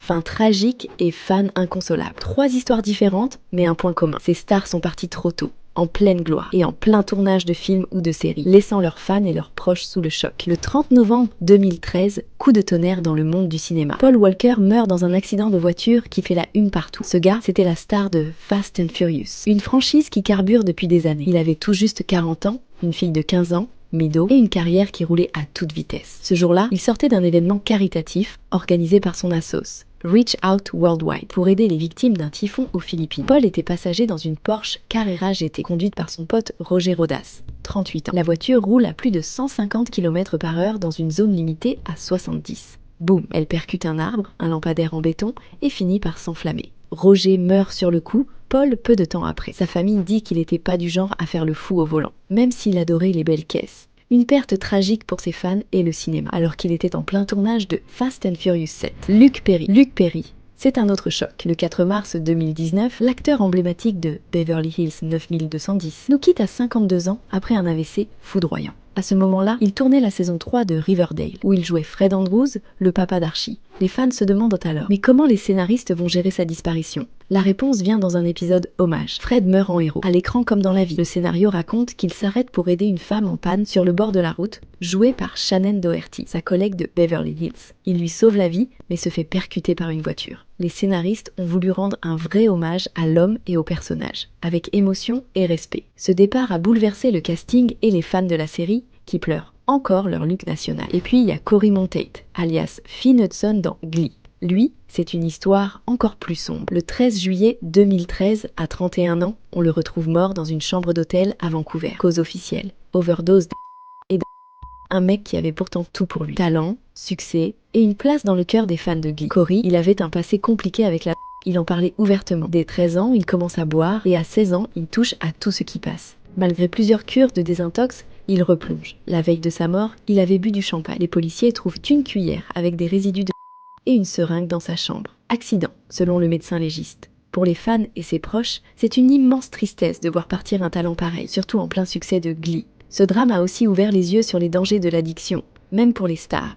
Fin tragique et fan inconsolable. 3 histoires différentes, mais un point commun. Ces stars sont parties trop tôt, en pleine gloire et en plein tournage de films ou de séries, laissant leurs fans et leurs proches sous le choc. Le 30 novembre 2013, coup de tonnerre dans le monde du cinéma. Paul Walker meurt dans un accident de voiture qui fait la une partout. Ce gars, c'était la star de Fast and Furious, une franchise qui carbure depuis des années. Il avait tout juste 40 ans, une fille de 15 ans, Mido, et une carrière qui roulait à toute vitesse. Ce jour-là, il sortait d'un événement caritatif organisé par son assos, Reach Out Worldwide, pour aider les victimes d'un typhon aux Philippines. Paul était passager dans une Porsche Carrera GT conduite par son pote Roger Rodas, 38 ans. La voiture roule à plus de 150 km/h dans une zone limitée à 70. Boum, elle percute un arbre, un lampadaire en béton et finit par s'enflammer. Roger meurt sur le coup, Paul peu de temps après. Sa famille dit qu'il n'était pas du genre à faire le fou au volant, même s'il adorait les belles caisses. Une perte tragique pour ses fans et le cinéma, alors qu'il était en plein tournage de Fast and Furious 7. Luke Perry, c'est un autre choc. Le 4 mars 2019, l'acteur emblématique de Beverly Hills 9210 nous quitte à 52 ans après un AVC foudroyant. À ce moment-là, il tournait la saison 3 de Riverdale, où il jouait Fred Andrews, le papa d'Archie. Les fans se demandent alors, mais comment les scénaristes vont gérer sa disparition? La réponse vient dans un épisode hommage. Fred meurt en héros, à l'écran comme dans la vie. Le scénario raconte qu'il s'arrête pour aider une femme en panne sur le bord de la route, jouée par Shannon Doherty, sa collègue de Beverly Hills. Il lui sauve la vie, mais se fait percuter par une voiture. Les scénaristes ont voulu rendre un vrai hommage à l'homme et au personnage, avec émotion et respect. Ce départ a bouleversé le casting et les fans de la série, qui pleurent encore leur Luke national. Et puis il y a Cory Monteith, alias Finn Hudson dans Glee. Lui, c'est une histoire encore plus sombre. Le 13 juillet 2013, à 31 ans, on le retrouve mort dans une chambre d'hôtel à Vancouver. Cause officielle, overdose et un mec qui avait pourtant tout pour lui. Talent, succès et une place dans le cœur des fans de Glee. Cory, il avait un passé compliqué avec la il en parlait ouvertement. Dès 13 ans, il commence à boire et à 16 ans, il touche à tout ce qui passe. Malgré plusieurs cures de désintox, il replonge. La veille de sa mort, il avait bu du champagne. Les policiers trouvent une cuillère avec des résidus de et une seringue dans sa chambre. Accident, selon le médecin légiste. Pour les fans et ses proches, c'est une immense tristesse de voir partir un talent pareil, surtout en plein succès de Glee. Ce drame a aussi ouvert les yeux sur les dangers de l'addiction, même pour les stars.